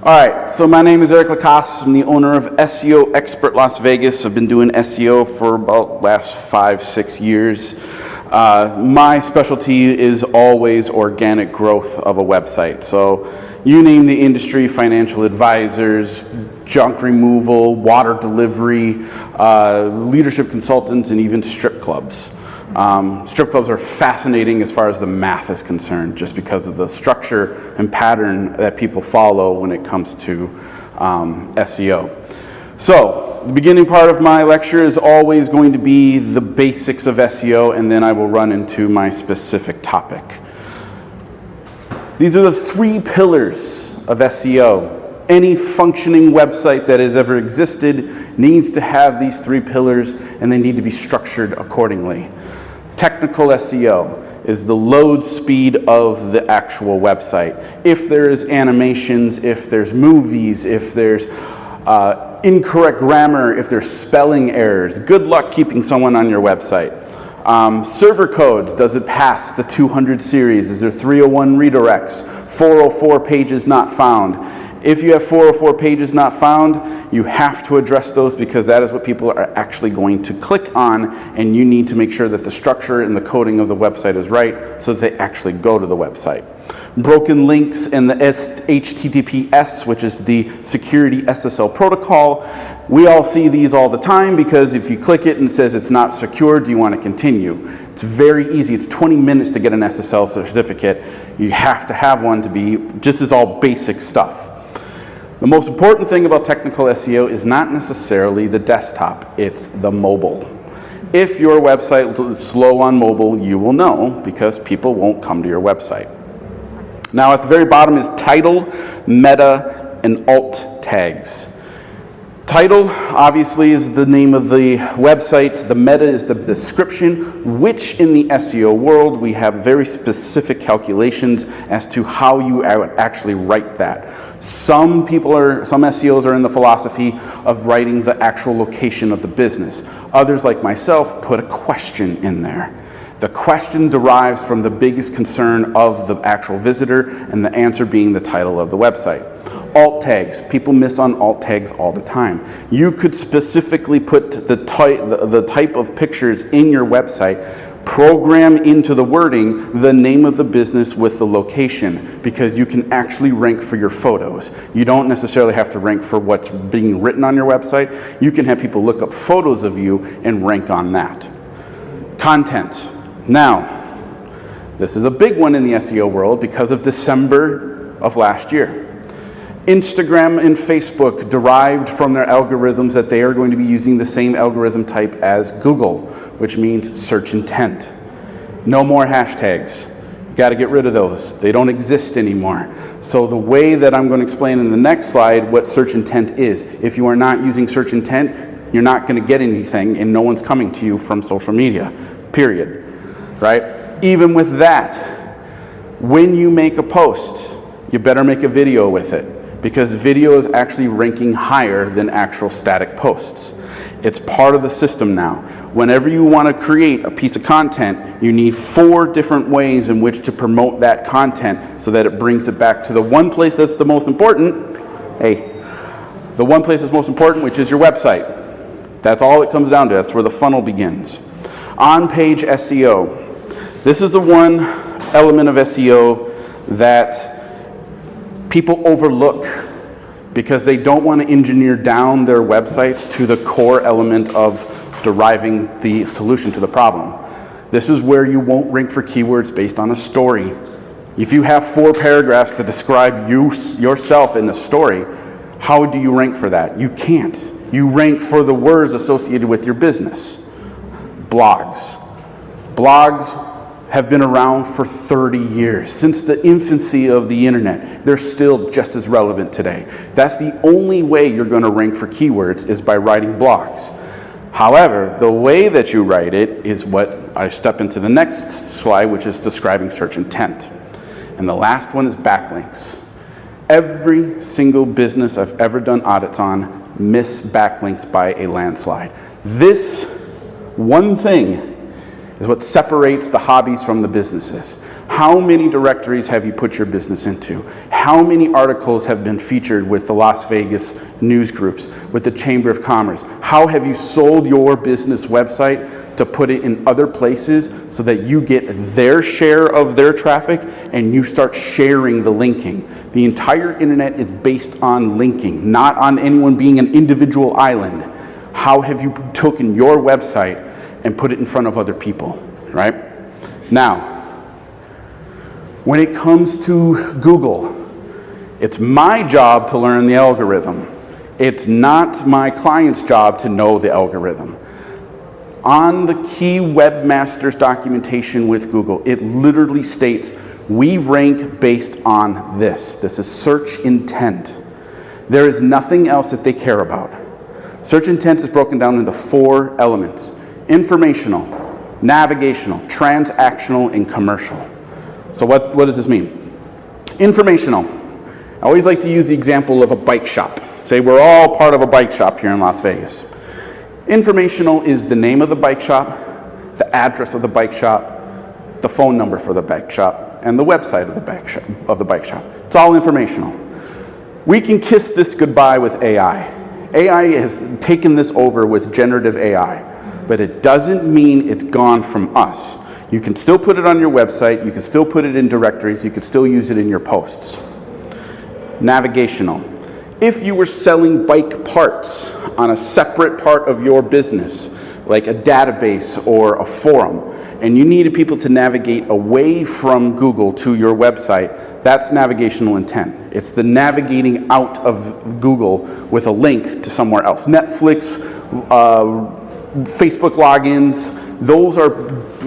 All right, so my name is Eric LaCasse. I'm the owner of SEO Expert Las Vegas. I've been doing SEO for about the last 5-6 years. My specialty is always organic growth of a website. So you name the industry, financial advisors, junk removal, water delivery, leadership consultants, and even strip clubs. Strip clubs are fascinating as far as the math is concerned, just because of the structure and pattern that people follow when it comes to SEO. So the beginning part of my lecture is always going to be the basics of SEO, and then I will run into my specific topic. These are the 3 pillars of SEO. Any functioning website that has ever existed needs to have these 3 pillars, and they need to be structured accordingly. Technical SEO is the load speed of the actual website. If there's animations, if there's movies, if there's incorrect grammar, if there's spelling errors, good luck keeping someone on your website. Server codes, does it pass the 200 series? Is there 301 redirects? 404 pages not found? If you have 404 pages not found, you have to address those, because that is what people are actually going to click on, and you need to make sure that the structure and the coding of the website is right so that they actually go to the website. Broken links and the HTTPS, which is the security SSL protocol. We all see these all the time, because if you click it and it says it's not secure, do you want to continue? It's very easy. It's 20 minutes to get an SSL certificate. You have to have one to be, just as all basic stuff. The most important thing about technical SEO is not necessarily the desktop, it's the mobile. If your website is slow on mobile, you will know, because people won't come to your website. Now at the very bottom is title, meta, and alt tags. Title obviously is the name of the website. The meta is the description, which in the SEO world we have very specific calculations as to how you would actually write that. Some SEOs are in the philosophy of writing the actual location of the business. Others, like myself, put a question in there. The question derives from the biggest concern of the actual visitor, and the answer being the title of the website. Alt tags. People miss on alt tags all the time. You could specifically put the type of pictures in your website, program into the wording the name of the business with the location, because you can actually rank for your photos. You don't necessarily have to rank for what's being written on your website. You can have people look up photos of you and rank on that. Content. Now, this is a big one in the SEO world because of December of last year. Instagram and Facebook derived from their algorithms that they are going to be using the same algorithm type as Google, which means search intent. No more hashtags. Got to get rid of those. They don't exist anymore. So the way that I'm going to explain in the next slide what search intent is, if you are not using search intent, you're not going to get anything, and no one's coming to you from social media, period. Right? Even with that, when you make a post, you better make a video with it, because video is actually ranking higher than actual static posts. It's part of the system now. Whenever you want to create a piece of content, you need 4 different ways in which to promote that content so that it brings it back to the one place that's the most important. The one place that's most important, which is your website. That's all it comes down to. That's where the funnel begins. On-page SEO. This is the one element of SEO that people overlook, because they don't want to engineer down their websites to the core element of deriving the solution to the problem. This is where you won't rank for keywords based on a story. If you have 4 paragraphs to describe yourself in a story, how do you rank for that? You can't. You rank for the words associated with your business. Blogs. Blogs have been around for 30 years. Since the infancy of the internet, they're still just as relevant today. That's the only way you're going to rank for keywords, is by writing blogs. However, the way that you write it is what I step into the next slide, which is describing search intent. And the last one is backlinks. Every single business I've ever done audits on miss backlinks by a landslide. This one thing is what separates the hobbies from the businesses. How many directories have you put your business into? How many articles have been featured with the Las Vegas news groups, with the Chamber of Commerce? How have you sold your business website to put it in other places so that you get their share of their traffic and you start sharing the linking? The entire internet is based on linking, not on anyone being an individual island. How have you taken your website and put it in front of other people, right? Now, when it comes to Google, it's my job to learn the algorithm. It's not my client's job to know the algorithm. On the key webmaster's documentation with Google, it literally states, we rank based on this. This is search intent. There is nothing else that they care about. Search intent is broken down into 4 elements: informational, navigational, transactional, and commercial. So what does this mean? Informational. I always like to use the example of a bike shop. Say we're all part of a bike shop here in Las Vegas. Informational is the name of the bike shop, the address of the bike shop, the phone number for the bike shop, and the website of the bike shop. It's all informational. We can kiss this goodbye with AI. AI has taken this over with generative AI, but it doesn't mean it's gone from us. You can still put it on your website, you can still put it in directories, you can still use it in your posts. Navigational. If you were selling bike parts on a separate part of your business, like a database or a forum, and you needed people to navigate away from Google to your website, that's navigational intent. It's the navigating out of Google with a link to somewhere else. Netflix, Facebook logins, those are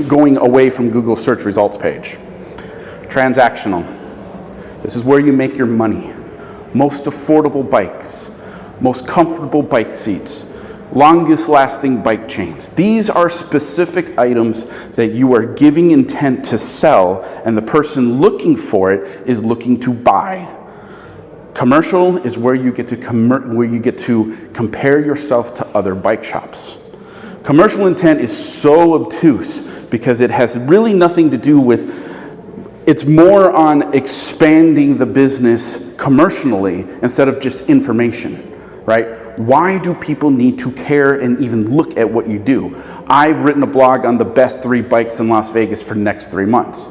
going away from Google search results page. Transactional. This is where you make your money. Most affordable bikes, most comfortable bike seats, longest lasting bike chains. These are specific items that you are giving intent to sell, and the person looking for it is looking to buy. Commercial is where you get to compare yourself to other bike shops. Commercial intent is so obtuse because it has really nothing to do with, it's more on expanding the business commercially instead of just information, right? Why do people need to care and even look at what you do? I've written a blog on the best 3 bikes in Las Vegas for the next 3 months.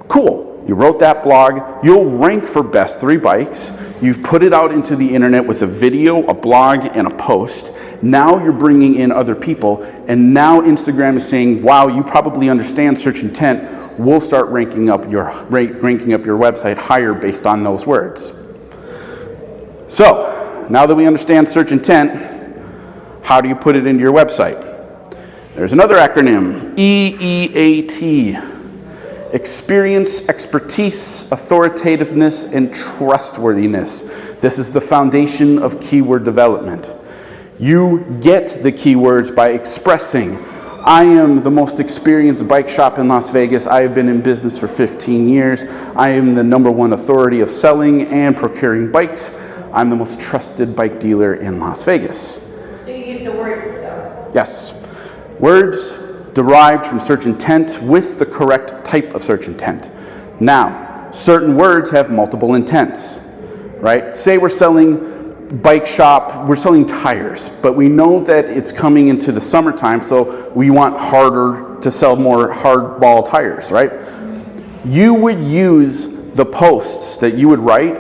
Cool, you wrote that blog, you'll rank for best 3 bikes, you've put it out into the internet with a video, a blog, and a post. Now you're bringing in other people, and now Instagram is saying, wow, you probably understand search intent. We'll start ranking up your website higher based on those words. So, now that we understand search intent, how do you put it into your website? There's another acronym, EEAT. Experience, expertise, authoritativeness, and trustworthiness. This is the foundation of keyword development. You get the keywords by expressing, I am the most experienced bike shop in Las Vegas. I have been in business for 15 years. I am the #1 authority of selling and procuring bikes. I'm the most trusted bike dealer in Las Vegas. So you use the words though? Yes. Words derived from search intent with the correct type of search intent. Now, certain words have multiple intents, right? Say we're selling bike shop, we're selling tires, but we know that it's coming into the summertime, so we want to sell more hardball tires, right? You would use the posts that you would write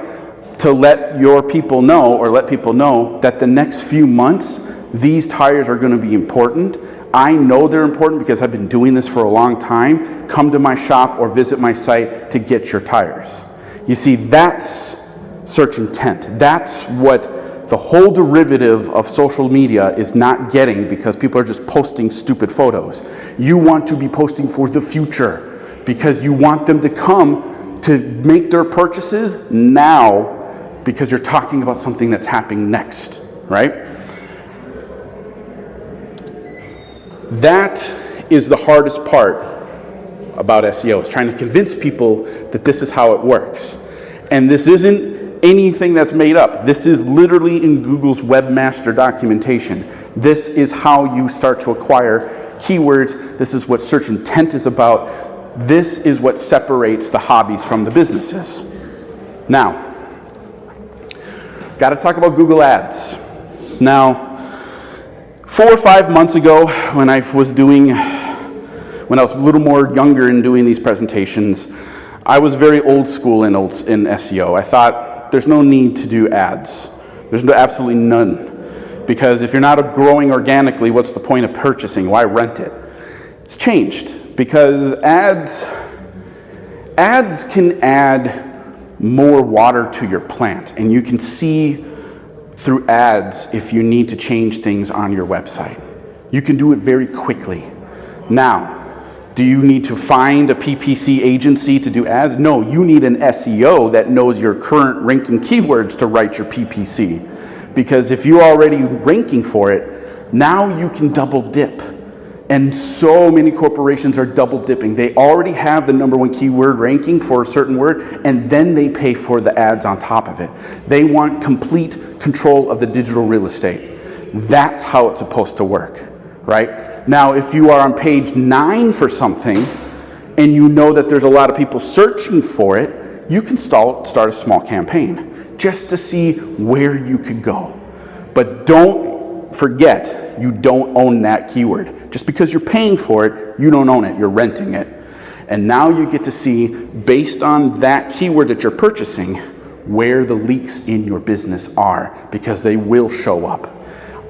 to let your people know, or let people know that the next few months, these tires are going to be important. I know they're important because I've been doing this for a long time. Come to my shop or visit my site to get your tires. You see, that's search intent. That's what the whole derivative of social media is not getting, because people are just posting stupid photos. You want to be posting for the future because you want them to come to make their purchases now, because you're talking about something that's happening next, right? That is the hardest part about SEO, is trying to convince people that this is how it works. And this isn't anything that's made up. This is literally in Google's webmaster documentation. This is how you start to acquire keywords. This is what search intent is about. This is what separates the hobbies from the businesses. Now, got to talk about Google Ads. Now, 4 or 5 months ago, when I was a little more younger and doing these presentations, I was very old school in SEO. I thought there's no need to do ads. There's absolutely none. Because if you're not growing organically, what's the point of purchasing? Why rent it? It's changed because ads can add more water to your plant, and you can see through ads if you need to change things on your website. You can do it very quickly. Now, do you need to find a PPC agency to do ads? No, you need an SEO that knows your current ranking keywords to write your PPC. Because if you're already ranking for it, now you can double dip. And so many corporations are double dipping. They already have the #1 keyword ranking for a certain word, and then they pay for the ads on top of it. They want complete control of the digital real estate. That's how it's supposed to work, right? Now, if you are on page 9 for something, and you know that there's a lot of people searching for it, you can start a small campaign just to see where you could go. But don't forget, you don't own that keyword. Just because you're paying for it, you don't own it, you're renting it. And now you get to see, based on that keyword that you're purchasing, where the leaks in your business are, because they will show up.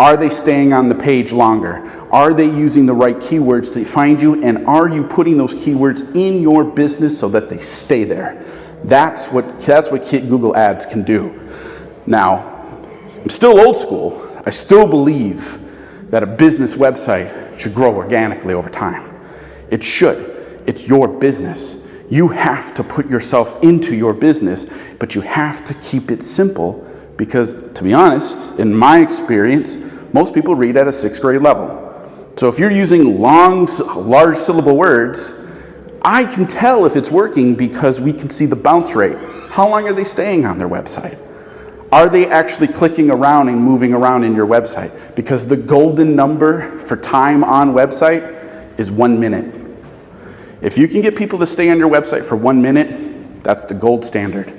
Are they staying on the page longer? Are they using the right keywords to find you? And are you putting those keywords in your business so that they stay there? That's what Google Ads can do. Now, I'm still old school. I still believe that a business website should grow organically over time. It should. It's your business. You have to put yourself into your business, but you have to keep it simple because, to be honest, in my experience, most people read at a 6th grade level. So if you're using long, large syllable words, I can tell if it's working because we can see the bounce rate. How long are they staying on their website? Are they actually clicking around and moving around in your website? Because the golden number for time on website is 1 minute. If you can get people to stay on your website for 1 minute, that's the gold standard.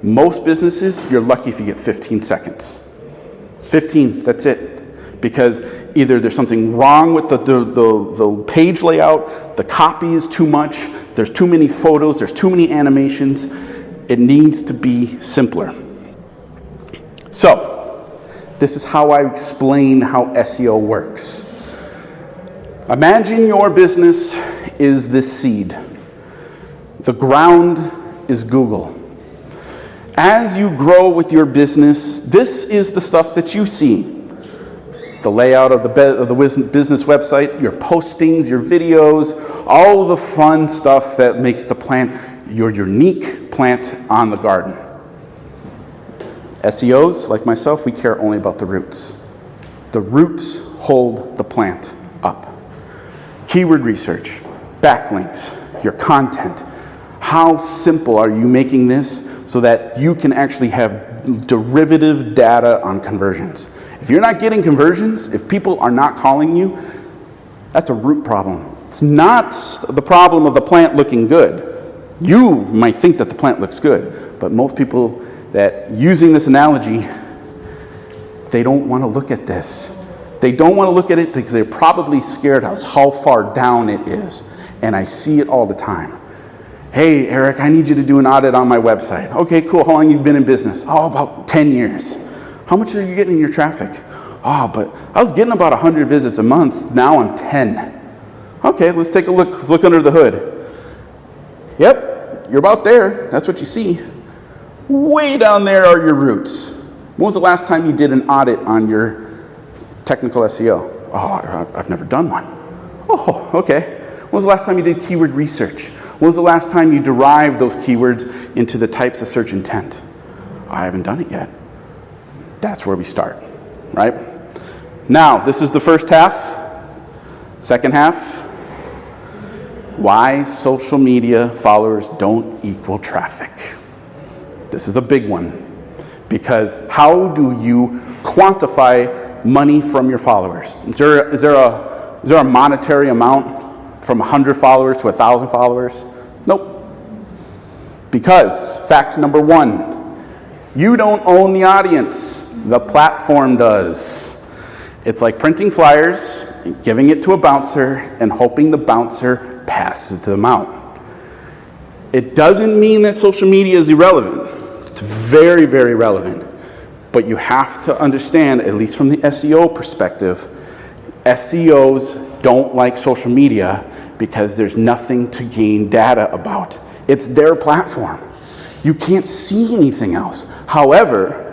Most businesses, you're lucky if you get 15 seconds. 15, that's it. Because either there's something wrong with the page layout, the copy is too much, there's too many photos, there's too many animations. It needs to be simpler. So, this is how I explain how SEO works. Imagine your business is this seed. The ground is Google. As you grow with your business, this is the stuff that you see. The layout of the business website, your postings, your videos, all the fun stuff that makes the plant your unique plant on the garden. SEOs, like myself, we care only about the roots. The roots hold the plant up. Keyword research, backlinks, your content. How simple are you making this so that you can actually have derivative data on conversions? If you're not getting conversions, if people are not calling you, that's a root problem. It's not the problem of the plant looking good. You might think that the plant looks good, but most people that, using this analogy, they don't want to look at this. They don't want to look at it because they're probably scared of how far down it is. And I see it all the time. Hey, Eric, I need you to do an audit on my website. Okay, cool. How long have you been in business? Oh, about 10 years. How much are you getting in your traffic? Oh, but I was getting about 100 visits a month. Now I'm 10. Okay, let's take a look. Let's look under the hood. Yep, you're about there. That's what you see. Way down there are your roots. When was the last time you did an audit on your technical SEO? Oh, I've never done one. Oh, okay. When was the last time you did keyword research? When was the last time you derived those keywords into the types of search intent? I haven't done it yet. That's where we start, right? Now, this is the first half. Second half, why social media followers don't equal traffic. This is a big one, because how do you quantify money from your followers? Is there a Is there a monetary amount from 100 followers to 1,000 followers? Nope. Because, fact number one, you don't own the audience. The platform does. It's like printing flyers, giving it to a bouncer, and hoping the bouncer passes them out. It doesn't mean that social media is irrelevant. It's very, very relevant. But you have to understand, at least from the SEO perspective, SEOs don't like social media because there's nothing to gain data about. It's their platform. You can't see anything else. However,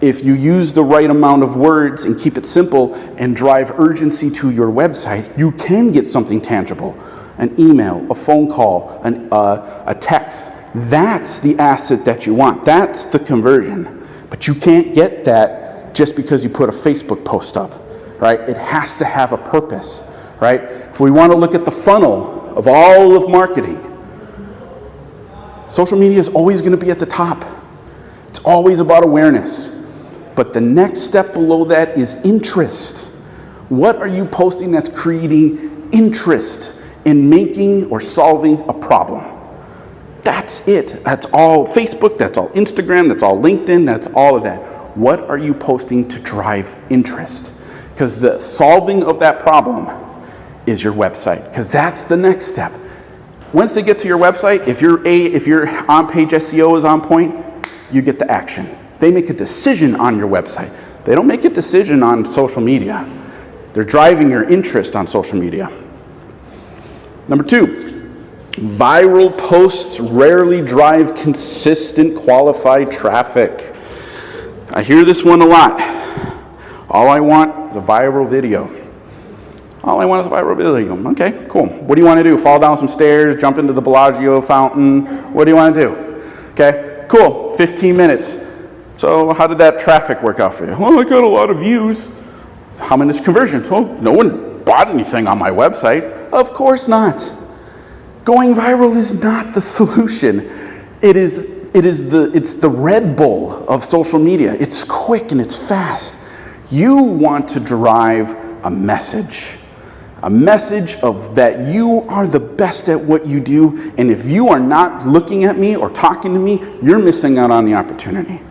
if you use the right amount of words and keep it simple and drive urgency to your website, you can get something tangible. An email, a phone call, a text. That's the asset that you want. That's the conversion. But you can't get that just because you put a Facebook post up, right? It has to have a purpose, right? If we want to look at the funnel of all of marketing, social media is always going to be at the top. It's always about awareness. But the next step below that is interest. What are you posting that's creating interest in making or solving a problem? That's it. That's all Facebook, that's all Instagram, that's all LinkedIn, that's all of that. What are you posting to drive interest? Because the solving of that problem is your website, because that's the next step. Once they get to your website, if your on-page SEO is on point, you get the action. They make a decision on your website. They don't make a decision on social media. They're driving your interest on social media. Number two, viral posts rarely drive consistent qualified traffic. I hear this one a lot. All I want is a viral video. All I want is a viral video. Okay, cool. What do you want to do? Fall down some stairs, jump into the Bellagio fountain? What do you want to do? Okay, cool. 15 minutes. So how did that traffic work out for you? Well, I got a lot of views. How many conversions? Well, no one bought anything on my website. Of course not. Going viral is not the solution. It's the Red Bull of social media. It's quick and it's fast. You want to drive a message of that you are the best at what you do, and if you are not looking at me or talking to me, you're missing out on the opportunity.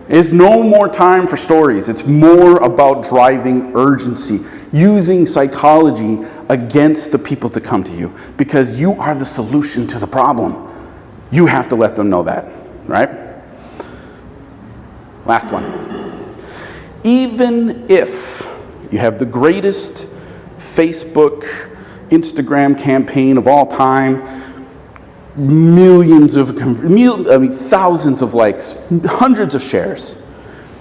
It's no more time for stories. It's more about driving urgency, using psychology against the people to come to you, because you are the solution to the problem. You have to let them know that, right? Last one. Even if you have the greatest Facebook, Instagram campaign of all time, thousands of likes, hundreds of shares,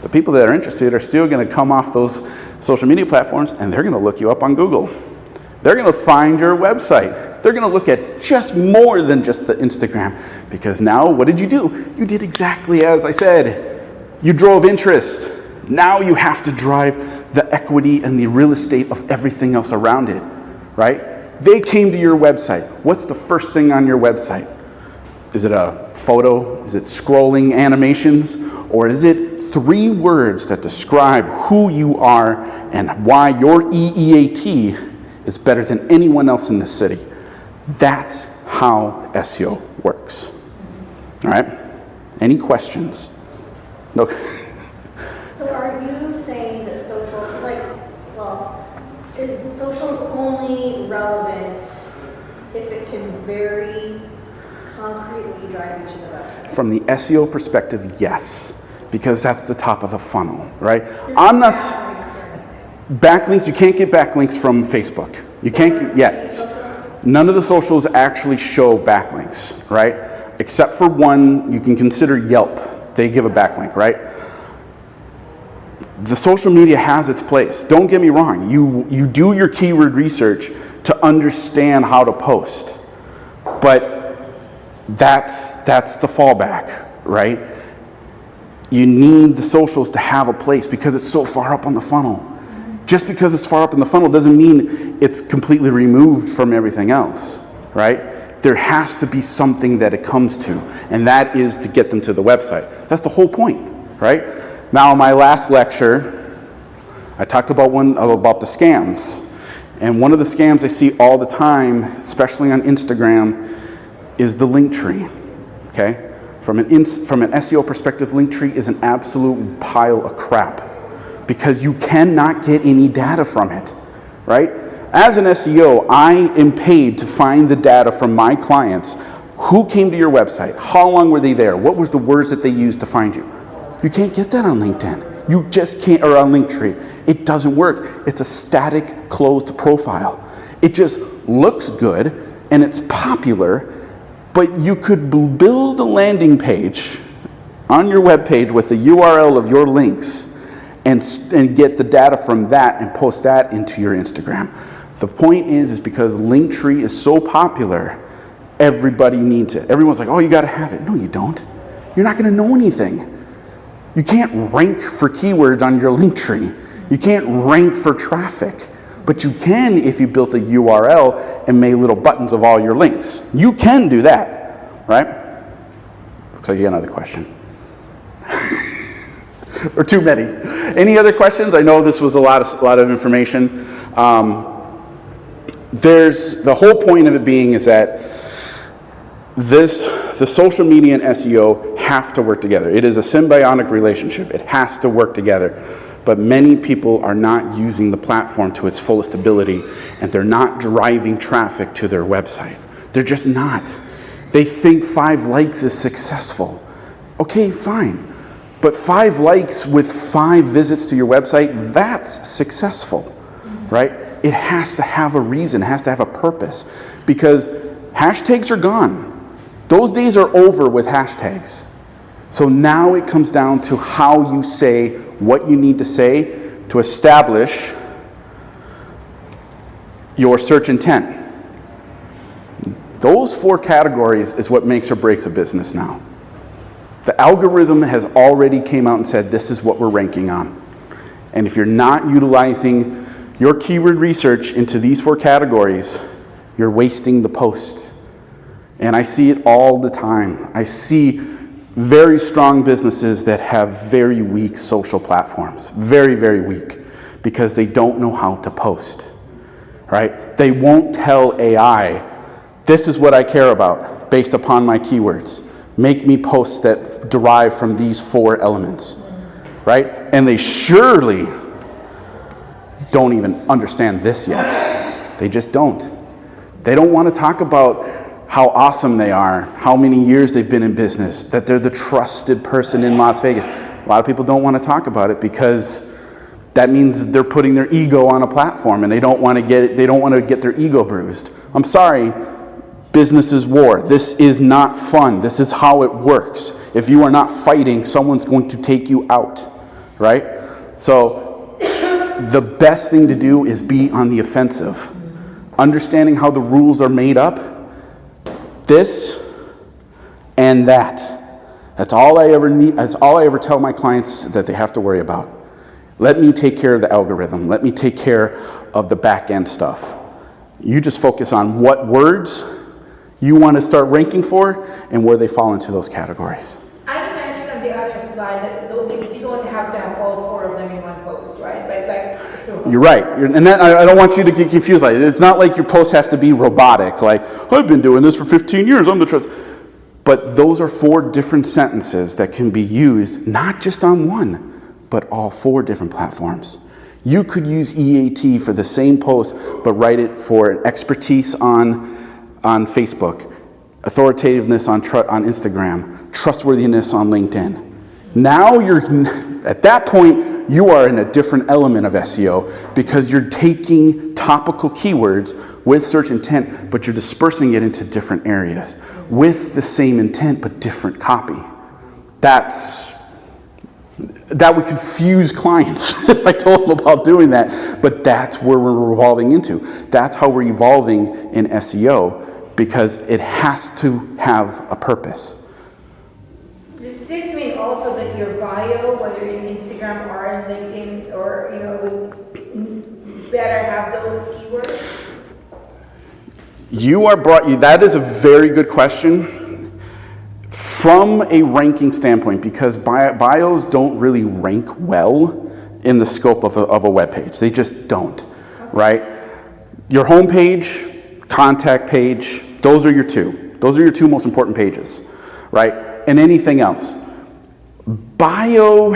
the people that are interested are still going to come off those social media platforms and they're going to look you up on Google. They're going to find your website. They're going to look at just more than just the Instagram, because now what did you do? You did exactly as I said. You drove interest. Now you have to drive the equity and the real estate of everything else around it, right? They came to your website. What's the first thing on your website? Is it a photo? Is it scrolling animations? Or is it 3 words that describe who you are and why your EEAT is better than anyone else in the city? That's how SEO works. All right? Any questions? No. So are you saying that social, is the socials only relevant if it can very concretely drive you to the website? From the SEO perspective, yes, because that's the top of the funnel, right? I'm not backlinks. You can't get backlinks from Facebook. You can't yet. None of the socials actually show backlinks, right? Except for one, you can consider Yelp. They give a backlink, right? The social media has its place. Don't get me wrong. You do your keyword research to understand how to post. But that's the fallback, right? You need the socials to have a place because it's so far up on the funnel. Just because it's far up in the funnel doesn't mean it's completely removed from everything else, right? There has to be something that it comes to, and that is to get them to the website. That's the whole point, right? Now, in my last lecture, I talked about the scams. And one of the scams I see all the time, especially on Instagram, is the link tree, okay? From an SEO perspective, link tree is an absolute pile of crap because you cannot get any data from it, right? As an SEO, I am paid to find the data from my clients. Who came to your website? How long were they there? What was the words that they used to find you? You can't get that on LinkedIn. You just can't, or on Linktree. It doesn't work. It's a static, closed profile. It just looks good and it's popular, but you could build a landing page on your web page with the URL of your links and get the data from that and post that into your Instagram. The point is because Linktree is so popular, everybody needs it. Everyone's like, oh, you gotta have it. No, you don't. You're not gonna know anything. You can't rank for keywords on your link tree. You can't rank for traffic. But you can if you built a URL and made little buttons of all your links. You can do that, right? Looks like you got another question. Or too many. Any other questions? I know this was a lot of information. The whole point of it being is that the social media and SEO have to work together. It is a symbiotic relationship. It has to work together. But many people are not using the platform to its fullest ability, and they're not driving traffic to their website. They're just not. They think 5 likes is successful. Okay, fine. But 5 likes with 5 visits to your website, that's successful, right? It has to have a reason, it has to have a purpose, because hashtags are gone. Those days are over with hashtags. So now it comes down to how you say what you need to say to establish your search intent. Those 4 categories is what makes or breaks a business now. The algorithm has already came out and said this is what we're ranking on. And if you're not utilizing your keyword research into these 4 categories, you're wasting the post. And I see it all the time. I see very strong businesses that have very weak social platforms. Very, very weak. Because they don't know how to post. Right? They won't tell AI, this is what I care about based upon my keywords. Make me posts that derive from these 4 elements. Right? And they surely don't even understand this yet. They just don't. They don't want to talk about how awesome they are, how many years they've been in business, that they're the trusted person in Las Vegas. A lot of people don't want to talk about it because that means they're putting their ego on a platform and they don't want to get their ego bruised. I'm sorry, business is war. This is not fun. This is how it works. If you are not fighting, someone's going to take you out, right? So the best thing to do is be on the offensive. Understanding how the rules are made up, this and that. That's all I ever need. That's all I ever tell my clients that they have to worry about. Let me take care of the algorithm. Let me take care of the back end stuff. You just focus on what words you want to start ranking for and where they fall into those categories. I mentioned on the other slide that you don't have to have all 4 of them in one post, right? So you're right. And that, I don't want you to get confused by it. It's not like your posts have to be robotic, like, I've been doing this for 15 years, I'm the trust. But those are 4 different sentences that can be used, not just on one, but all 4 different platforms. You could use EAT for the same post, but write it for an expertise on Facebook, authoritativeness on Instagram, trustworthiness on LinkedIn. Now at that point, you are in a different element of SEO because you're taking topical keywords with search intent, but you're dispersing it into different areas with the same intent, but different copy. That would confuse clients if I told them about doing that, but that's where we're evolving into. That's how we're evolving in SEO because it has to have a purpose. Does this mean also that your bio, whether in Instagram or in LinkedIn, or would better have those keywords? That is a very good question. From a ranking standpoint, because bios don't really rank well in the scope of a web page. They just don't, right? Your home page, contact page, those are your two. Those are your two most important pages, right? And anything else. Bio,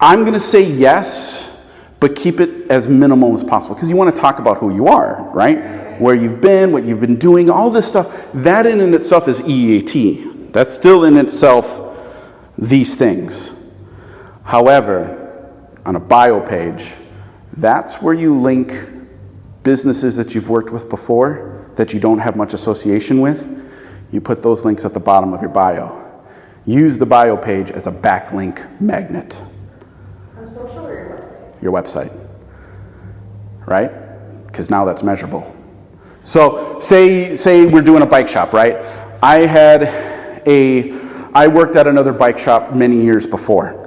I'm going to say yes, but keep it as minimal as possible because you want to talk about who you are, right? Where you've been, what you've been doing, all this stuff. That in and itself is EAT. That's still in itself these things. However, on a bio page, that's where you link businesses that you've worked with before that you don't have much association with. You put those links at the bottom of your bio. Use the bio page as a backlink magnet. On social or your website? Your website, right? Because now that's measurable. So say we're doing a bike shop, right? I worked at another bike shop many years before.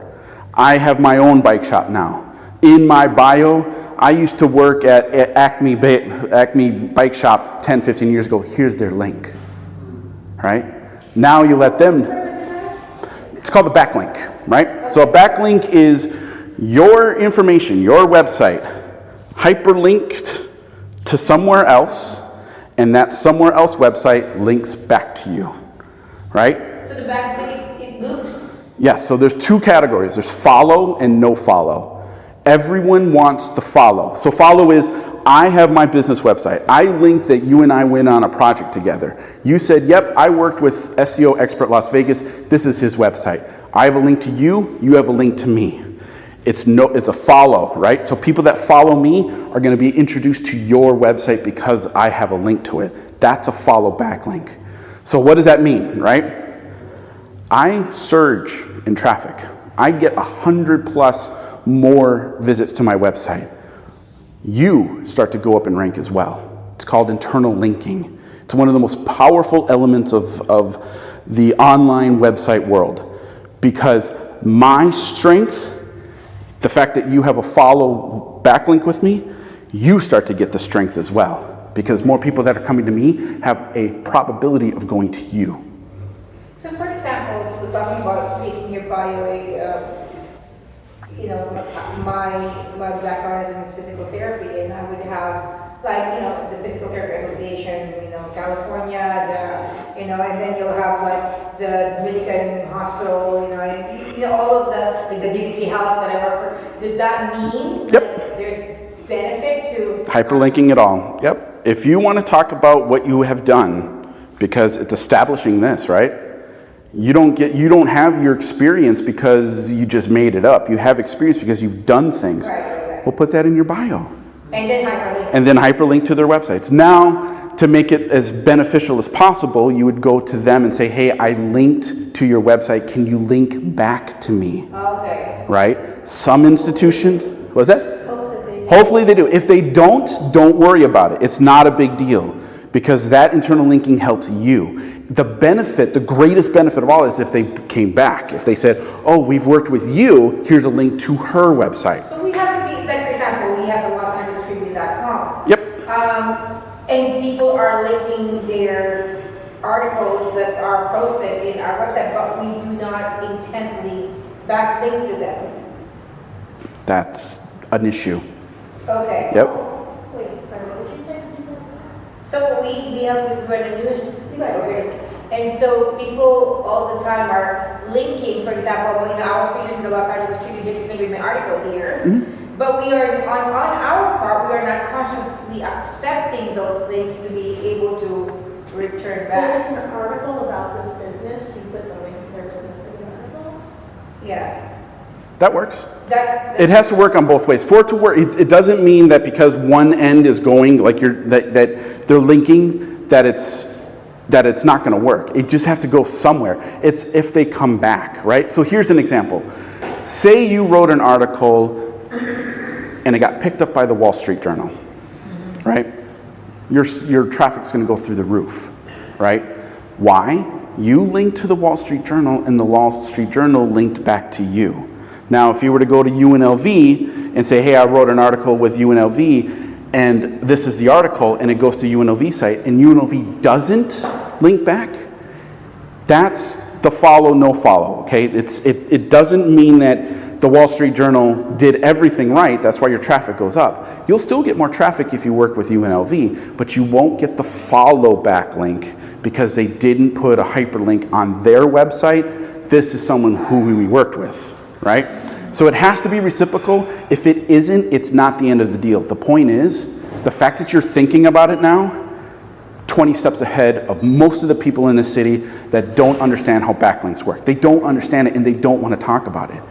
I have my own bike shop now. In my bio, I used to work at Acme Bike Shop 10, 15 years ago. Here's their link, right? Now you let them, it's called the backlink, right? So a backlink is your information, your website, hyperlinked to somewhere else, and that somewhere else website links back to you, right? So the backlink, it loops? Yes, so there's two categories. There's follow and no follow. Everyone wants the follow. So follow is, I have my business website. I linked that you and I went on a project together. You said, yep, I worked with SEO Expert Las Vegas. This is his website. I have a link to you. You have a link to me. It's a follow, right? So people that follow me are going to be introduced to your website because I have a link to it. That's a follow backlink. So what does that mean, right? I surge in traffic. I get 100+ more visits to my website. You start to go up in rank as well. It's called internal linking. It's one of the most powerful elements of the online website world because my strength, the fact that you have a follow backlink with me, you start to get the strength as well because more people that are coming to me have a probability of going to you. So for example, we're talking about making your bio my background is in physical therapy, and I would have the Physical Therapy Association, California, and then you'll have the Dominican Hospital, and all of the DBT Health that I work for. Does that mean Yep. there's benefit to Hyperlinking it all. Yep. If you want to talk about what you have done, because it's establishing this, right? You don't have your experience because you just made it up. You have experience because you've done things. Right. We'll put that in your bio. And then hyperlink To their websites. Now, to make it as beneficial as possible, you would go to them and say, hey, I linked to your website. Can you link back to me? Okay. Right? Some institutions, what's that? Hopefully they do. If they don't worry about it. It's not a big deal because that internal linking helps you. The benefit, the greatest benefit of all is if they came back. If they said, oh, we've worked with you, here's a link to her website. So we have to be, for example, we have the LosAngelesTribune.com. Yep. And people are linking their articles that are posted in our website, but we do not intently backlink to them. That's an issue. Okay. Yep. Wait, sorry, what did you say? So we read a news, and so people all the time are linking. For example, I was featured in the Los Angeles Tribune, didn't read my article here, but we are on our part, we are not consciously accepting those links to be able to return back. If it's an article about this business, do you put the link to their business in the articles? Yeah. That works. That It has to work on both ways. For it to work, it doesn't mean that because one end is going, like that they're linking, that it's not going to work. It just has to go somewhere. It's if they come back, right? So here's an example. Say you wrote an article and it got picked up by the Wall Street Journal, right? Your traffic's going to go through the roof, right? Why? You linked to the Wall Street Journal and the Wall Street Journal linked back to you. Now, if you were to go to UNLV and say, hey, I wrote an article with UNLV and this is the article, and it goes to UNLV site and UNLV doesn't link back, that's the follow, no follow, okay? It doesn't mean that the Wall Street Journal did everything right, that's why your traffic goes up. You'll still get more traffic if you work with UNLV, but you won't get the follow backlink because they didn't put a hyperlink on their website. This is someone who we worked with, right? So it has to be reciprocal. If it isn't, it's not the end of the deal. The point is, the fact that you're thinking about it now, 20 steps ahead of most of the people in this city that don't understand how backlinks work. They don't understand it and they don't want to talk about it.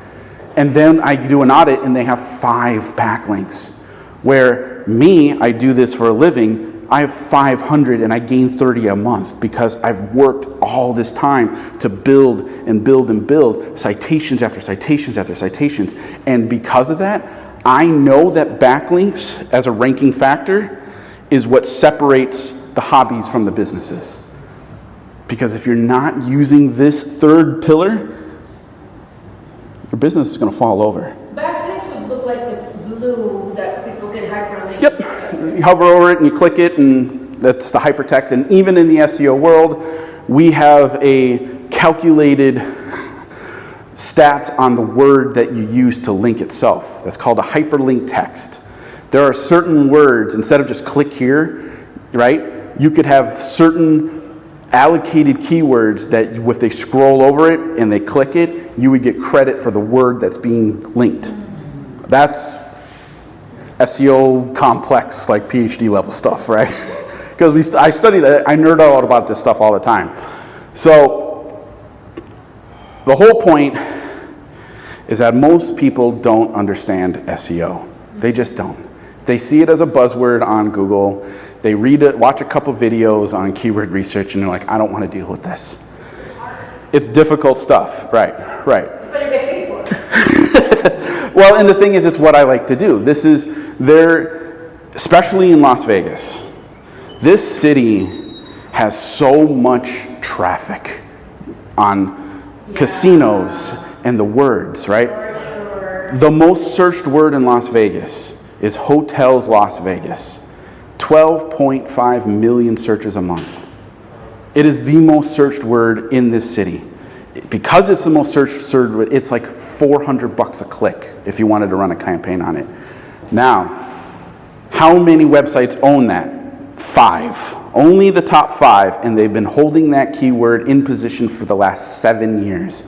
And then I do an audit and they have 5 backlinks. Where me, I do this for a living, I have 500 and I gain 30 a month because I've worked all this time to build and build and build citations after citations after citations. And because of that, I know that backlinks as a ranking factor is what separates the hobbies from the businesses. Because if you're not using this third pillar, your business is going to fall over. Backlinks would look like the glue that people can hyperlink. Yep. You hover over it and you click it, and that's the hypertext. And even in the SEO world, we have a calculated stats on the word that you use to link itself. That's called a hyperlink text. There are certain words, instead of just click here, right? You could have certain allocated keywords that if they scroll over it and they click it, you would get credit for the word that's being linked. That's SEO complex, like PhD level stuff, right? Because I study that, I nerd out about this stuff all the time. So the whole point is that most people don't understand SEO. They just don't. They see it as a buzzword on Google. They read it, watch a couple videos on keyword research, and they're like, I don't want to deal with this. It's difficult stuff, right? It's what you get paid for. Well, and the thing is, it's what I like to do. This is especially in Las Vegas, this city has so much traffic on casinos and the words, right? For sure. The most searched word in Las Vegas is hotels Las Vegas. 12.5 million searches a month. It is the most searched word in this city. Because it's the most searched word, it's like $400 a click if you wanted to run a campaign on it. Now, how many websites own that? 5. Only the top 5, and they've been holding that keyword in position for the last 7 years.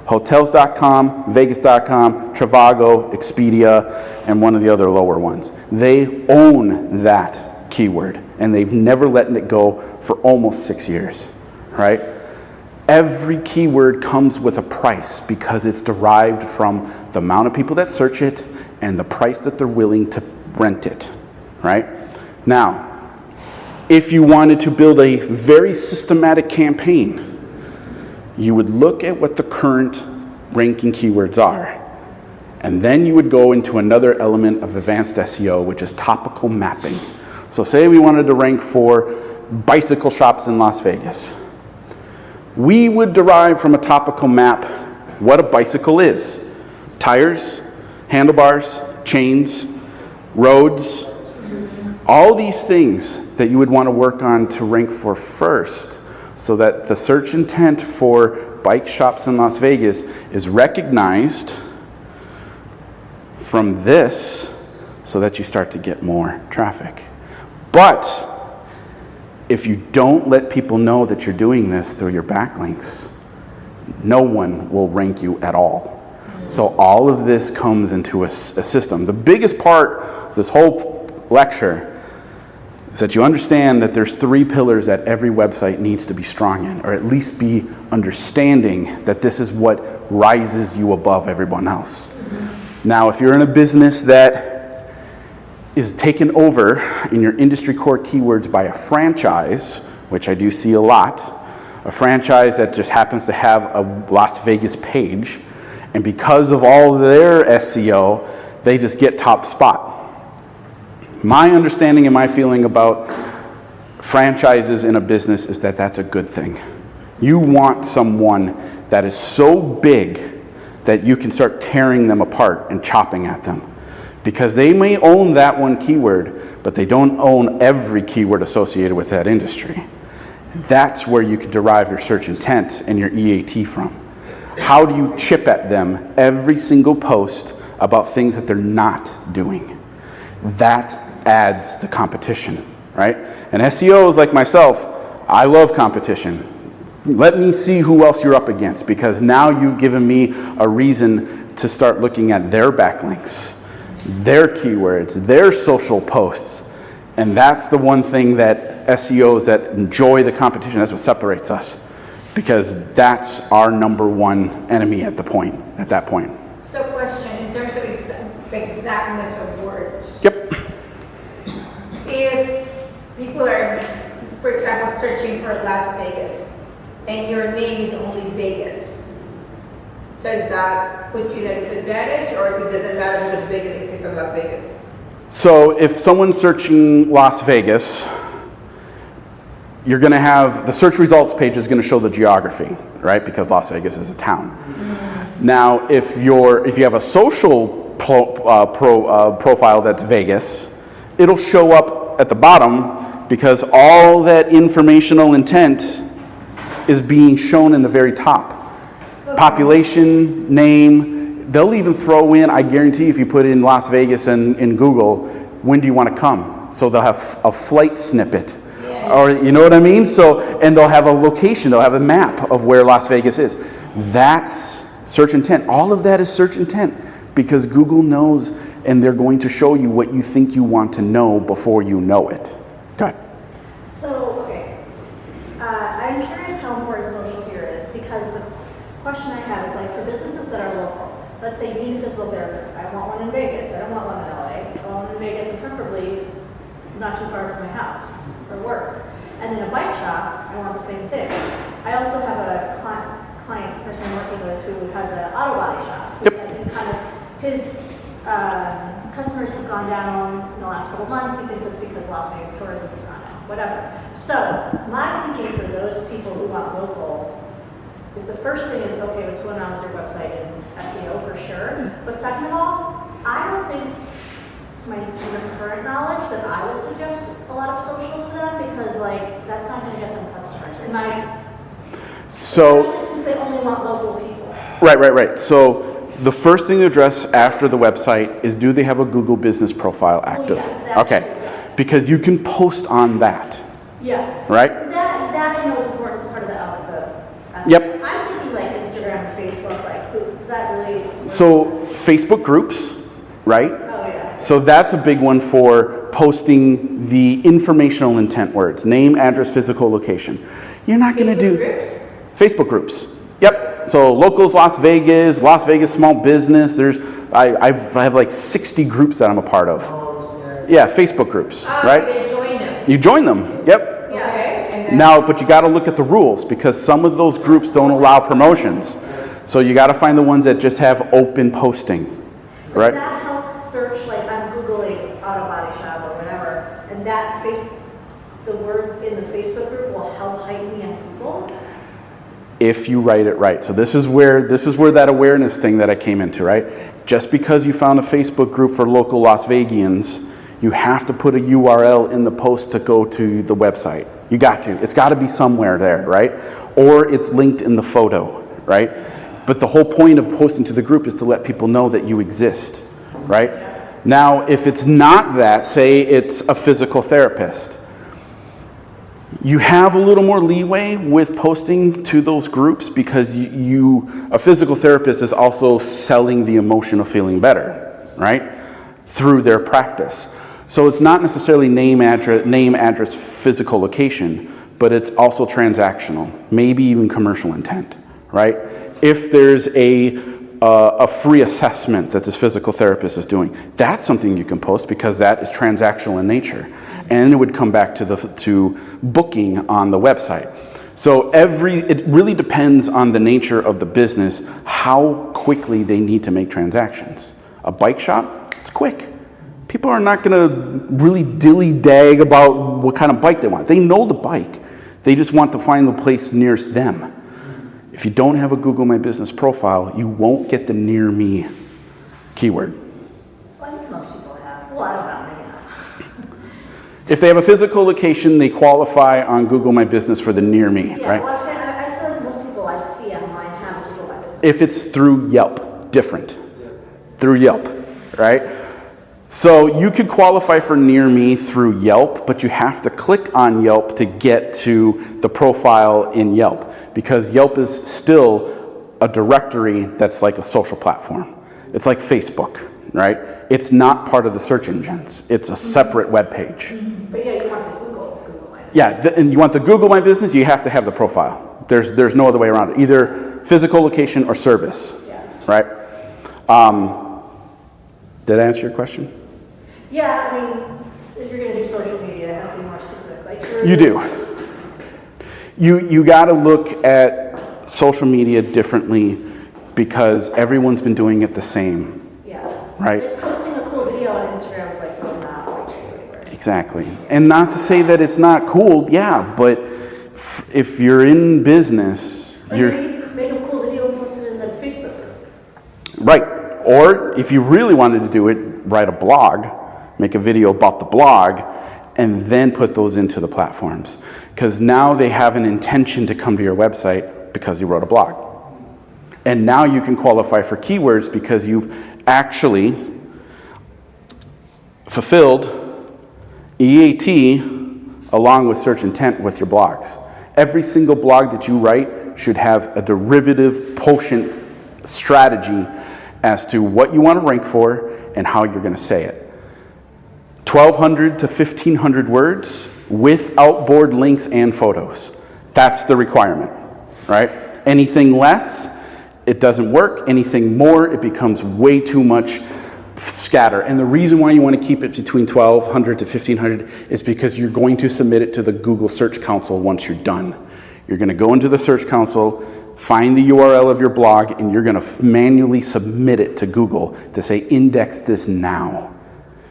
Hotels.com, Vegas.com, Trivago, Expedia, and one of the other lower ones. They own that keyword, and they've never let it go for almost 6 years, right? Every keyword comes with a price because it's derived from the amount of people that search it and the price that they're willing to rent it, right? Now, if you wanted to build a very systematic campaign, you would look at what the current ranking keywords are. And then you would go into another element of advanced SEO, which is topical mapping. So say we wanted to rank for bicycle shops in Las Vegas. We would derive from a topical map what a bicycle is. Tires, handlebars, chains, roads, all these things that you would want to work on to rank for first, so that the search intent for bike shops in Las Vegas is recognized from this so that you start to get more traffic. But if you don't let people know that you're doing this through your backlinks, no one will rank you at all. So all of this comes into a system. The biggest part of this whole lecture is that you understand that there's 3 pillars that every website needs to be strong in, or at least be understanding that this is what rises you above everyone else. Now, if you're in a business that is taken over in your industry core keywords by a franchise, which I do see a lot, a franchise that just happens to have a Las Vegas page, and because of all their SEO, they just get top spot. My understanding and my feeling about franchises in a business is that that's a good thing. You want someone that is so big that you can start tearing them apart and chopping at them. Because they may own that one keyword, but they don't own every keyword associated with that industry. That's where you can derive your search intent and your EAT from. How do you chip at them every single post about things that they're not doing? That adds the competition, right? And SEOs like myself, I love competition. Let me see who else you're up against, because now you've given me a reason to start looking at their backlinks, their keywords, their social posts. And that's the one thing that SEOs that enjoy the competition, that's what separates us, because that's our number one enemy at that point. So question, in terms of exactness of words. Yep. If people are, for example, searching for Las Vegas, and your name is only Vegas, does that put you at a disadvantage, or does it matter because Vegas exists in Las Vegas? So if someone's searching Las Vegas, you're going to have, the search results page is going to show the geography, right? Because Las Vegas is a town. Mm-hmm. Now, if you have a social profile that's Vegas, it'll show up at the bottom because all that informational intent is being shown in the very top. Population, name, they'll even throw in, I guarantee if you put in Las Vegas in Google, when do you want to come? So they'll have a flight snippet. Yeah. Or you know what I mean? So, and they'll have a location, they'll have a map of where Las Vegas is. That's search intent. All of that is search intent because Google knows, and they're going to show you what you think you want to know before you know it. Go ahead. So, okay. I'm curious how important social here is, because the question I have is, like, for businesses that are local, let's say you need a physical therapist. I want one in Vegas. I don't want one in LA. I want one in Vegas, and preferably not too far from my house or work. And then a bike shop, I want the same thing. I also have a client person I'm working with who has an auto body shop. Who said his customers have gone down in the last couple months. He thinks it's because Las Vegas tourism has gone down, whatever. So my thinking for those people who want local is the first thing is, okay, what's going on with your website and SEO for sure. But second of all, I don't think, to my current knowledge, that I would suggest a lot of social to them, because like that's not going to get them customers. Especially since they only want local people. Right. So the first thing to address after the website is, do they have a Google business profile active? Yes, okay, true, yes. Because you can post on that. Yeah. Right? That I know is important as part of the aspect. Yep. I'm thinking like Instagram and Facebook, like, does that really work? So Facebook groups, right? Oh, yeah. So that's a big one for posting the informational intent words: name, address, physical location. You're not going to do Facebook groups. Yep. So locals, Las Vegas small business. I have like 60 groups that I'm a part of. Yeah, Facebook groups, right? They join them. You join them. Yep. Yeah. Okay. Now, but you got to look at the rules, because some of those groups don't allow promotions. So you got to find the ones that just have open posting, right? That helps search, like I'm Googling auto body shop or whatever, and the words in the Facebook group will help heighten me in Google. If you write it right. So this is where that awareness thing that I came into, right? Just because you found a Facebook group for local Las Vegians, you have to put a URL in the post to go to the website. You got to. It's got to be somewhere there, right? Or it's linked in the photo, right? But the whole point of posting to the group is to let people know that you exist, right? Now, if it's not that, say it's a physical therapist, you have a little more leeway with posting to those groups, because a physical therapist is also selling the emotion of feeling better, right? Through their practice. So it's not necessarily name, address, physical location, but it's also transactional, maybe even commercial intent, right? If there's a free assessment that this physical therapist is doing, that's something you can post, because that is transactional in nature, and it would come back to booking on the website. So it really depends on the nature of the business, how quickly they need to make transactions. A bike shop, it's quick. People are not going to really dilly-dag about what kind of bike they want. They know the bike. They just want to find the place nearest them. If you don't have a Google My Business profile, you won't get the near me keyword. Well, I think most people have. Well, I don't know, maybe not. If they have a physical location, they qualify on Google My Business for the near me, Yeah, right? well, I'm saying, I feel like most people I see online have a Google My Business If it's through Yelp, different. Through Yelp, right? So you could qualify for Near Me through Yelp, but you have to click on Yelp to get to the profile in Yelp, because Yelp is still a directory that's like a social platform. It's like Facebook, right? It's not part of the search engines. It's a separate web page. But yeah, you want the Google My Business. Yeah, and you want the Google My Business, you have to have the profile. There's no other way around it. Either physical location or service, right? Did I answer your question? Yeah, I mean, if you're going to do social media, it has to be more specific. Like You do. You got to look at social media differently because everyone's been doing it the same. Yeah. Right? Like posting a cool video on Instagram is like really not going to go anywhere. Exactly. And not to say that it's not cool, yeah, but if you're in business, Like you're... make a cool video and post it in the Facebook group. Right. Or if you really wanted to do it, write a blog, make a video about the blog, and then put those into the platforms. Because now they have an intention to come to your website because you wrote a blog. And now you can qualify for keywords because you've actually fulfilled EAT along with search intent with your blogs. Every single blog that you write should have a derivative quotient strategy as to what you want to rank for and how you're going to say it. 1,200 to 1,500 words with outboard links and photos. That's the requirement, right? Anything less, it doesn't work. Anything more, it becomes way too much scatter. And the reason why you want to keep it between 1,200 to 1,500 is because you're going to submit it to the Google Search Console once you're done. You're going to go into the Search Console, find the URL of your blog, and you're going to manually submit it to Google to say, index this now.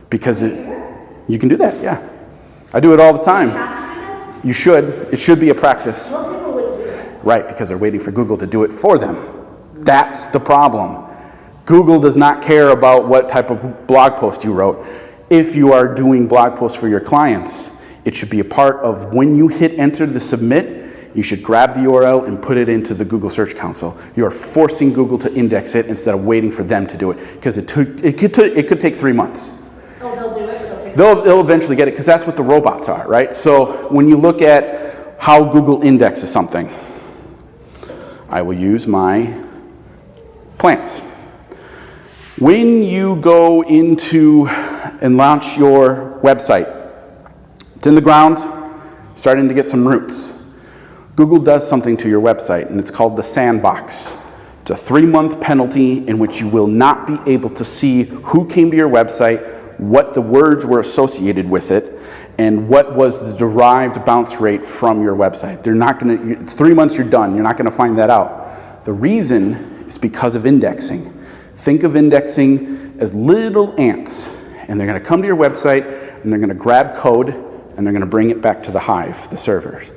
Because you can do that, yeah. I do it all the time. You should. It should be a practice. Most people wouldn't do that. Right, because they're waiting for Google to do it for them. That's the problem. Google does not care about what type of blog post you wrote. If you are doing blog posts for your clients, it should be a part of when you hit enter to submit, you should grab the URL and put it into the Google Search Console. You are forcing Google to index it instead of waiting for them to do it, because it could take 3 months. Oh, they'll do it, but They'll eventually get it, because that's what the robots are, right? So when you look at how Google indexes something, I will use my plants. When you go into and launch your website, it's in the ground, starting to get some roots. Google does something to your website, and it's called the sandbox. It's a 3-month penalty in which you will not be able to see who came to your website, what the words were associated with it, and what was the derived bounce rate from your website. They're not going to, it's 3 months, you're done. You're not going to find that out. The reason is because of indexing. Think of indexing as little ants, and they're going to come to your website, and they're going to grab code, and they're going to bring it back to the hive, the servers.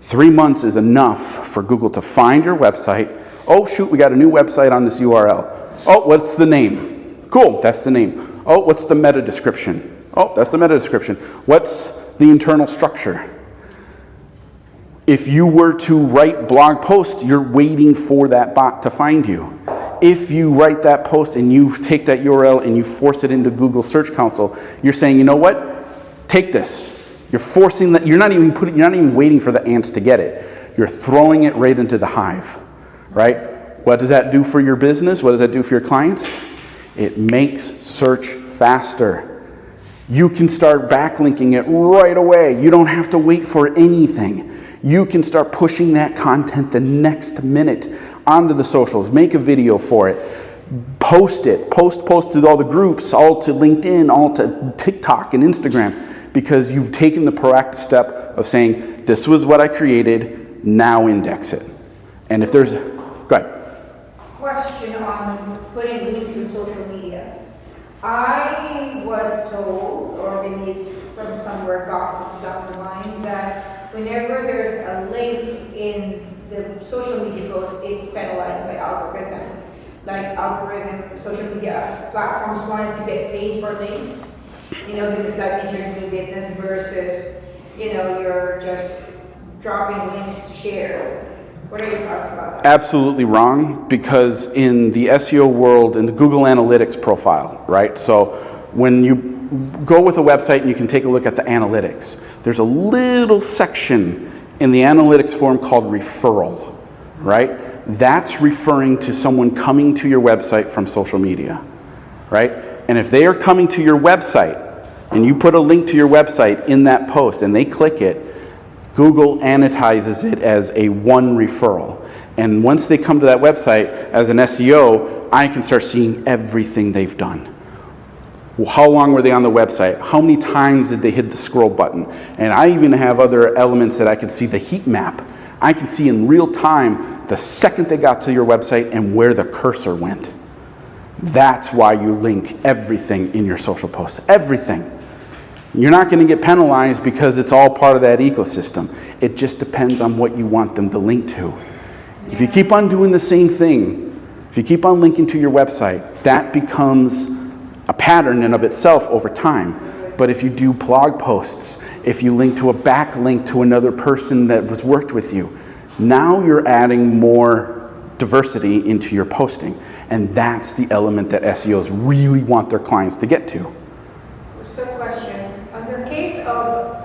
3 months is enough for Google to find your website. Oh, shoot, we got a new website on this URL. Oh, what's the name? Cool, that's the name. Oh, what's the meta description? Oh, that's the meta description. What's the internal structure? If you were to write blog posts, you're waiting for that bot to find you. If you write that post and you take that URL and you force it into Google Search Console, you're saying, you know what? Take this. You're forcing that. You're not even waiting for the ants to get it. You're throwing it right into the hive, right? What does that do for your business? What does that do for your clients? It makes search faster. You can start backlinking it right away. You don't have to wait for anything. You can start pushing that content the next minute onto the socials. Make a video for it. Post it. Post to all the groups, all to LinkedIn, all to TikTok and Instagram, because you've taken the proactive step of saying, this was what I created, now index it. And if there's, go ahead. Question on putting links in social media. I was told, or maybe it's from somewhere gossip stuff of mine, that whenever there's a link in the social media post, it's penalized by algorithm. Like algorithm, social media platforms wanted to get paid for links, because that means you're doing business versus, you're just dropping links to share. What are your thoughts about that? Absolutely wrong, because in the SEO world, in the Google Analytics profile, right? So when you go with a website and you can take a look at the analytics, there's a little section in the analytics form called referral, right? That's referring to someone coming to your website from social media, right? And if they are coming to your website and you put a link to your website in that post and they click it, Google annotates it as a one referral. And once they come to that website, as an SEO, I can start seeing everything they've done. How long were they on the website? How many times did they hit the scroll button? And I even have other elements that I can see the heat map. I can see in real time the second they got to your website and where the cursor went. That's why you link everything in your social posts. Everything. You're not going to get penalized because it's all part of that ecosystem. It just depends on what you want them to link to. If you keep on doing the same thing, if you keep on linking to your website, that becomes a pattern in of itself over time. But if you do blog posts, if you link to a backlink to another person that was worked with you, now you're adding more diversity into your posting. And that's the element that SEOs really want their clients to get to. So question, on the case of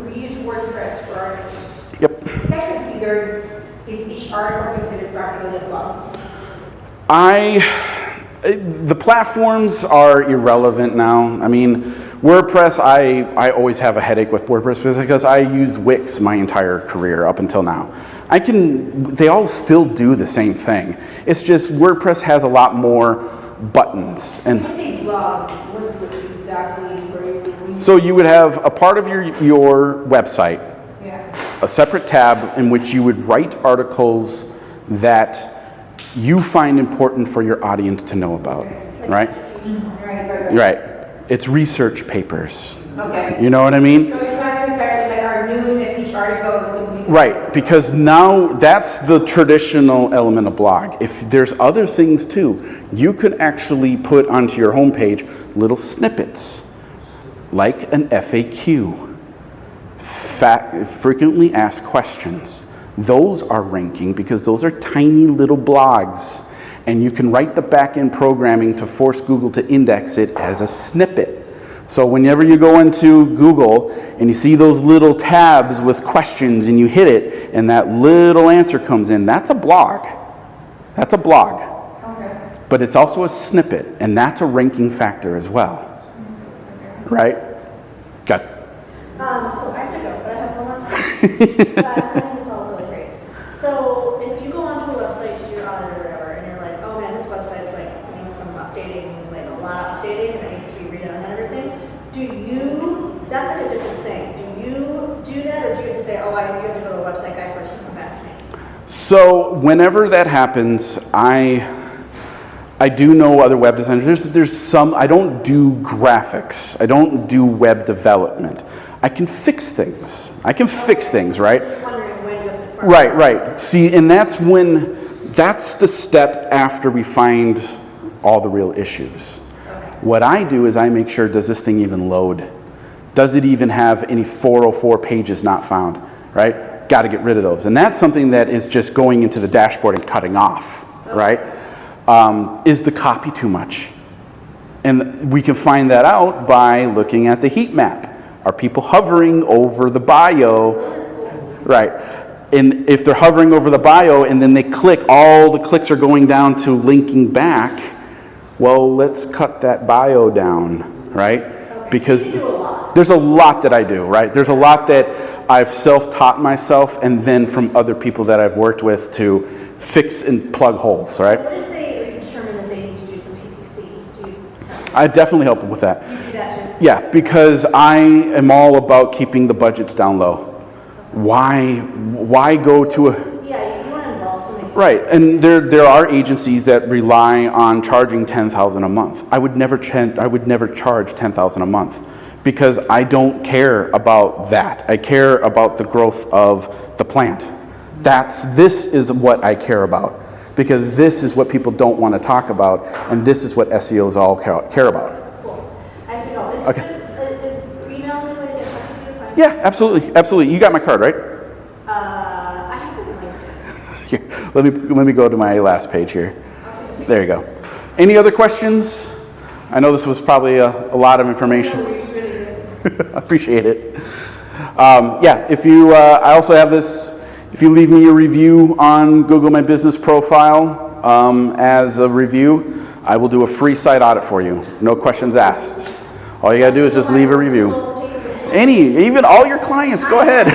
we use WordPress for our news. Yep. Is that considered, is each article considered practically a blog? The platforms are irrelevant now. I mean, WordPress, I always have a headache with WordPress because I used Wix my entire career up until now. They all still do the same thing. It's just WordPress has a lot more buttons. And when you say blog, what is it exactly? So you would have a part of your website, yeah, a separate tab in which you would write articles that you find important for your audience to know about, right? Right. It's research papers. Okay. You know what I mean? So it's not necessarily like our news and each article would be... Right, because now that's the traditional element of blog. If there's other things too, you could actually put onto your homepage little snippets, like an FAQ, frequently asked questions. Those are ranking because those are tiny little blogs, and you can write the back-end programming to force Google to index it as a snippet. So whenever you go into Google and you see those little tabs with questions and you hit it and that little answer comes in, that's a blog. That's a blog. Okay. But it's also a snippet, and that's a ranking factor as well. Right? Got it. So I have to go, but I have one last question. But I think this is all really great. So if you go onto a website to do your audit or whatever, and you're like, oh man, this website's like needs some updating, like a lot of updating, and it needs to be redone and everything. That's like a different thing. Do you do that, or do you have to say, oh, you have to go to a website guy first and come back to me? So whenever that happens, I do know other web designers. There's some, I don't do graphics. I don't do web development. I can fix things. Right? Just wondering when you have to first. Right. See, and that's the step after we find all the real issues. Okay. What I do is I make sure, does this thing even load? Does it even have any 404 pages not found, right? Got to get rid of those. And that's something that is just going into the dashboard and cutting off, right? Is the copy too much? And we can find that out by looking at the heat map. Are people hovering over the bio? Right. And if they're hovering over the bio and then they click, all the clicks are going down to linking back, well, let's cut that bio down, right? Okay. Because you do a lot. there's a lot that I do, right? There's a lot that I've self-taught myself and then from other people that I've worked with to fix and plug holes, right? What if they determine that they need to do some PPC? I definitely help them with that. You do that too? Yeah, because I am all about keeping the budgets down low. Why go to a... Yeah, you want to involve so many people. Right, and there are agencies that rely on charging $10,000 a month. I would never charge $10,000 a month because I don't care about that. I care about the growth of the plant. This is what I care about because this is what people don't want to talk about, and this is what SEOs all care about. Cool. I have to go. Is email the way to get in touch with you? Yeah, absolutely. You got my card, right? I have it in my Here, let me go to my last page here. There you go. Any other questions? I know this was probably a lot of information. I appreciate it. Yeah, if you, I also have this, if you leave me a review on Google My Business profile as a review, I will do a free site audit for you. No questions asked. All you gotta do is just leave a review. Even all your clients, go ahead.